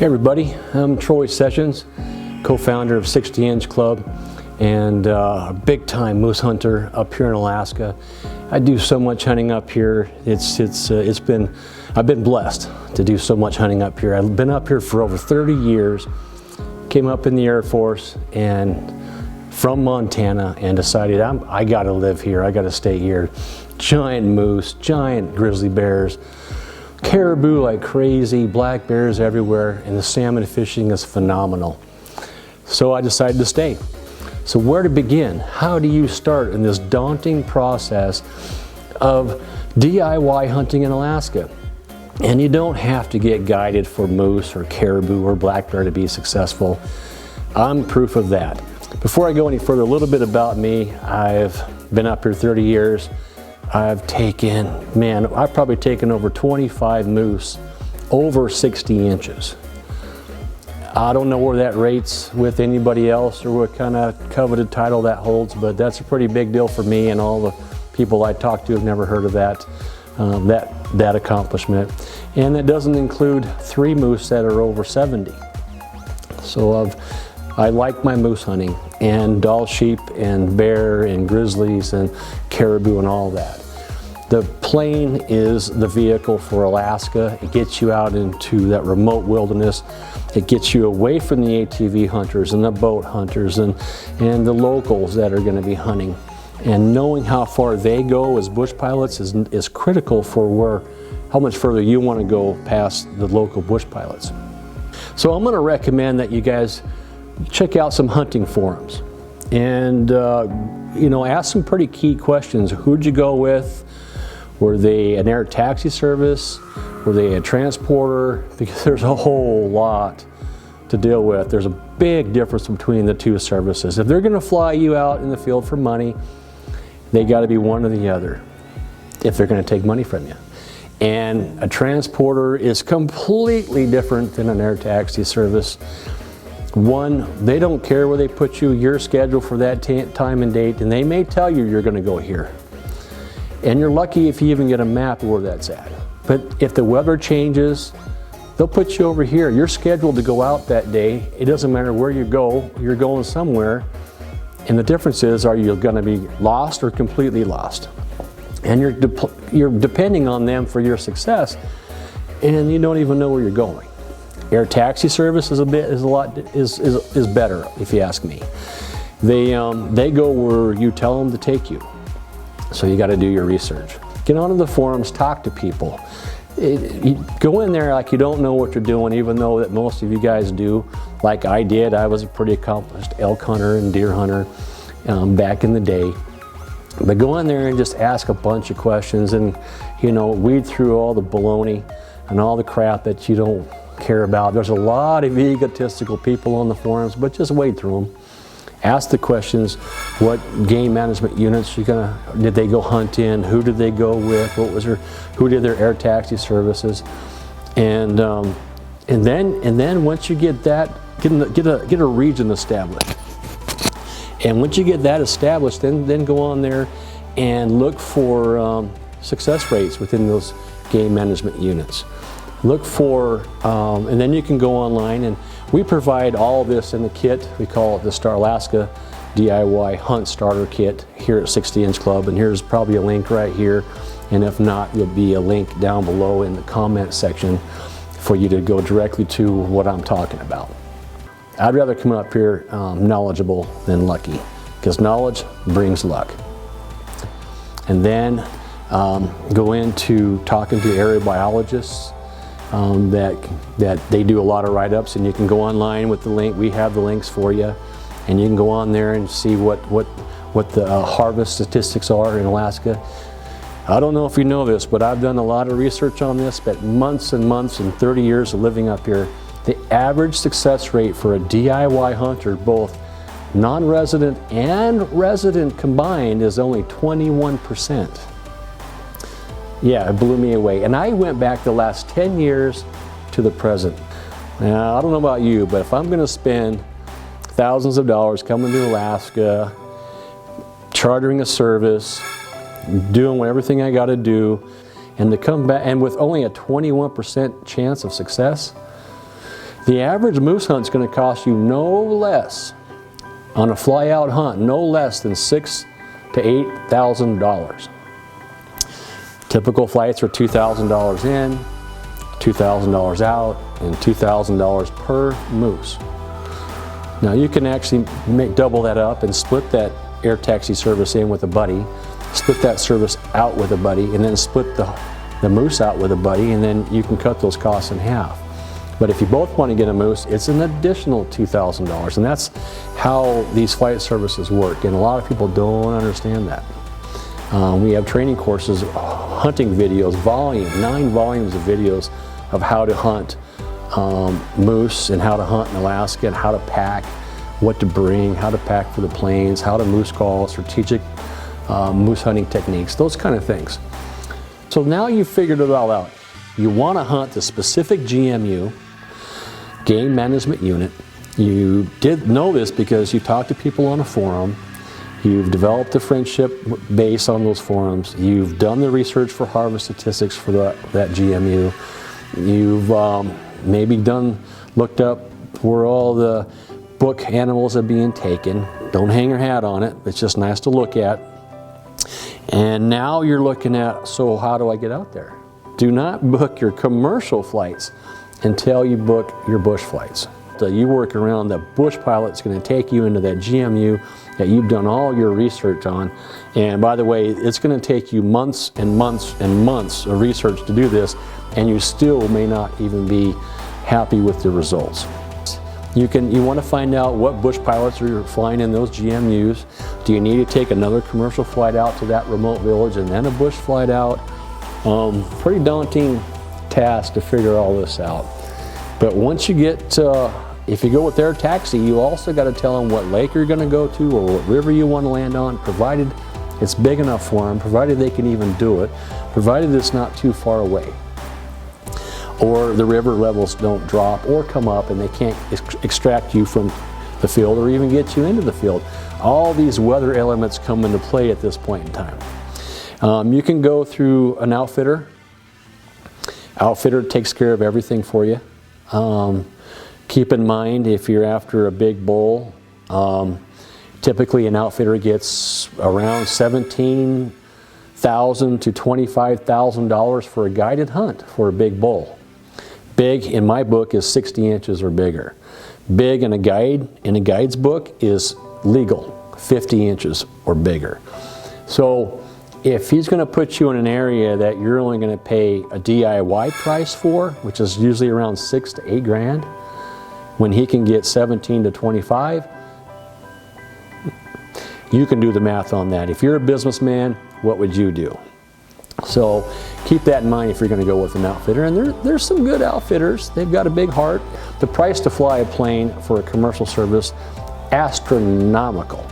Hey everybody, I'm Troy Sessions, co-founder of 60 Inch Club and a big-time moose hunter up here in Alaska. I do so much hunting up here. I've been blessed to do so much hunting up here. I've been up here for over 30 years, came up in the Air Force and from Montana and decided I gotta live here, I gotta stay here. Giant moose, giant grizzly bears, caribou like crazy, black bears everywhere, and the salmon fishing is phenomenal. So I decided to stay. So where to begin? How do you start in this daunting process of DIY hunting in Alaska? And you don't have to get guided for moose or caribou or black bear to be successful. I'm proof of that. Before I go any further, a little bit about me. I've been up here 30 years. I've probably taken over 25 moose over 60 inches. I don't know where that rates with anybody else or what kind of coveted title that holds, but that's a pretty big deal for me, and all the people I talk to have never heard of that accomplishment. And that doesn't include 3 moose that are over 70. So I like my moose hunting, and Dall sheep and bear and grizzlies and caribou and all that. The plane is the vehicle for Alaska. It gets you out into that remote wilderness. It gets you away from the ATV hunters and the boat hunters and the locals that are going to be hunting. And knowing how far they go as bush pilots is critical for how much further you want to go past the local bush pilots. So I'm going to recommend that you guys check out some hunting forums and ask some pretty key questions. Who'd you go with? Were they an air taxi service? Were they a transporter? Because there's a whole lot to deal with. There's a big difference between the two services. If they're going to fly you out in the field for money, they got to be one or the other if they're going to take money from you. And a transporter is completely different than an air taxi service. One, they don't care where they put you, your schedule for that time and date, and they may tell you you're going to go here. And you're lucky if you even get a map of where that's at. But if the weather changes, they'll put you over here. You're scheduled to go out that day. It doesn't matter where you go, you're going somewhere. And the difference is, are you going to be lost or completely lost? And you're depending on them for your success, and you don't even know where you're going. Air taxi service is better, if you ask me. They go where you tell them to take you. So you got to do your research. Get onto the forums, talk to people. You go in there like you don't know what you're doing, even though that most of you guys do, like I did. I was a pretty accomplished elk hunter and deer hunter back in the day. But go in there and just ask a bunch of questions and weed through all the baloney and all the crap that you don't care about. There's a lot of egotistical people on the forums, but just wade through them. Ask the questions: what game management units did they go hunt in? Who did they go with? Who did their air taxi services? And then once you get that, get a region established. And once you get that established, then go on there and look for success rates within those game management units. Look for, and then you can go online, and we provide all this in the kit. We call it the Star Alaska DIY Hunt Starter Kit here at 60 Inch Club, and here's probably a link right here, and if not, there'll be a link down below in the comment section for you to go directly to what I'm talking about. I'd rather come up here knowledgeable than lucky, because knowledge brings luck. And then go into talking to area biologists. That they do a lot of write-ups, and you can go online with the link. We have the links for you, and you can go on there and see what the harvest statistics are in Alaska. I don't know if you know this, but I've done a lot of research on this, spent months and months and 30 years of living up here. The average success rate for a DIY hunter, both non-resident and resident combined, is only 21%. Yeah, it blew me away. And I went back the last 10 years to the present. Now, I don't know about you, but if I'm going to spend thousands of dollars coming to Alaska, chartering a service, doing everything I got to do, and to come back, and with only a 21% chance of success, The average moose hunt is going to cost you no less, on a fly-out hunt, no less than $6,000 to $8,000. Typical flights are $2,000 in, $2,000 out, and $2,000 per moose. Now you can actually double that up and split that air taxi service in with a buddy, split that service out with a buddy, and then split the moose out with a buddy, and then you can cut those costs in half. But if you both want to get a moose, it's an additional $2,000, and that's how these flight services work, and a lot of people don't understand that. We have training courses, hunting videos, 9 volumes of videos of how to hunt moose and how to hunt in Alaska and how to pack, what to bring, how to pack for the planes, how to moose call, strategic moose hunting techniques, those kind of things. So now you've figured it all out. You want to hunt the specific GMU, Game Management Unit. You did know this because you talked to people on a forum. You've developed a friendship base on those forums. You've done the research for harvest statistics for that GMU. You've maybe looked up where all the book animals are being taken. Don't hang your hat on it. It's just nice to look at. And now you're looking at, so how do I get out there? Do not book your commercial flights until you book your bush flights. So you work around the bush pilot that's going to take you into that GMU that you've done all your research on. And by the way, it's going to take you months and months and months of research to do this, and you still may not even be happy with the results. You want to find out what bush pilots are flying in those GMUs. Do you need to take another commercial flight out to that remote village and then a bush flight out? Pretty daunting task to figure all this out. But once you get, if you go with their taxi, you also got to tell them what lake you're going to go to or what river you want to land on, provided it's big enough for them, provided they can even do it, provided it's not too far away, or the river levels don't drop or come up and they can't extract you from the field or even get you into the field. All these weather elements come into play at this point in time. You can go through an outfitter. Outfitter takes care of everything for you. Keep in mind, if you're after a big bull, typically an outfitter gets around $17,000 to $25,000 for a guided hunt for a big bull. Big in my book is 60 inches or bigger. Big in a guide's book is legal, 50 inches or bigger. So if he's going to put you in an area that you're only going to pay a DIY price for, which is usually around $6 to $8 grand, when he can get 17 to 25, you can do the math on that. If you're a businessman, what would you do? So keep that in mind if you're going to go with an outfitter. And there's some good outfitters. They've got a big heart. The price to fly a plane for a commercial service, astronomical.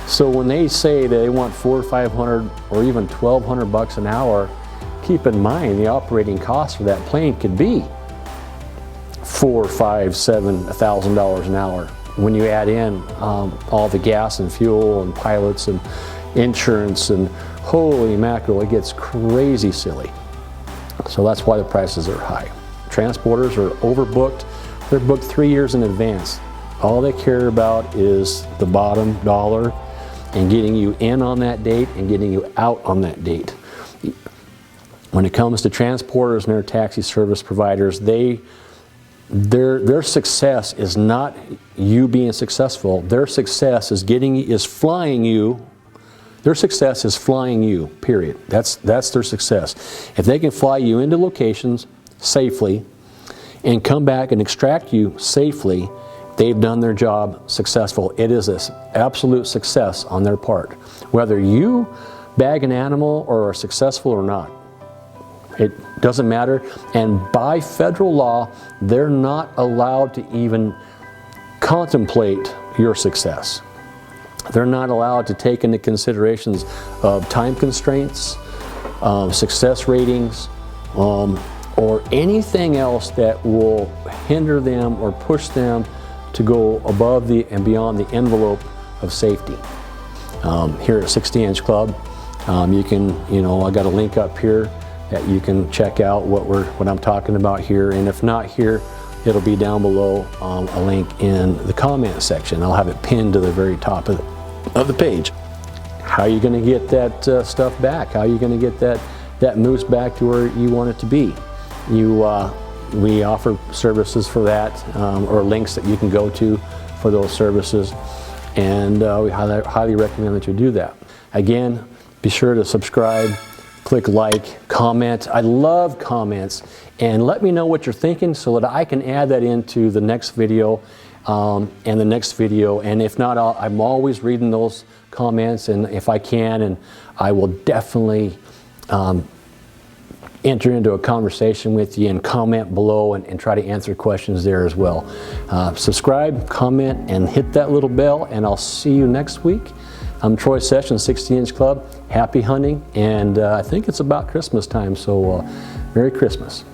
So when they say they want $400 or $500 or even $1,200 an hour, keep in mind the operating cost for that plane could be $4,000, $5,000, $7,000, $1,000 an hour. When you add in all the gas and fuel and pilots and insurance, and holy mackerel, it gets crazy silly. So that's why the prices are high. Transporters are overbooked. They're booked 3 years in advance. All they care about is the bottom dollar and getting you in on that date and getting you out on that date. When it comes to transporters and their taxi service providers, their success is not you being successful. Their success is flying you. Their success is flying you, period. That's their success. If they can fly you into locations safely and come back and extract you safely, they've done their job successful. It is an absolute success on their part. Whether you bag an animal or are successful or not, it doesn't matter. And by federal law, they're not allowed to even contemplate your success. They're not allowed to take into considerations of time constraints, success ratings, or anything else that will hinder them or push them to go above and beyond the envelope of safety. Here at 60 Inch Club, you can, I got a link up here that you can check out what I'm talking about here. And if not here, it'll be down below, a link in the comment section. I'll have it pinned to the very top of the page. How are you going to get that stuff back? How are you going to get that moose back to where you want it to be? We offer services for that, or links that you can go to for those services, and we highly recommend that you do that. Again, be sure to subscribe, click like, comment. I love comments, and let me know what you're thinking so that I can add that into the next video and the next video. And if not, I'm always reading those comments, and if I can, and I will definitely enter into a conversation with you and comment below and try to answer questions there as well. Subscribe, comment, and hit that little bell, and I'll see you next week. I'm Troy Sessions, 16-Inch Club. Happy hunting, and I think it's about Christmas time, so Merry Christmas.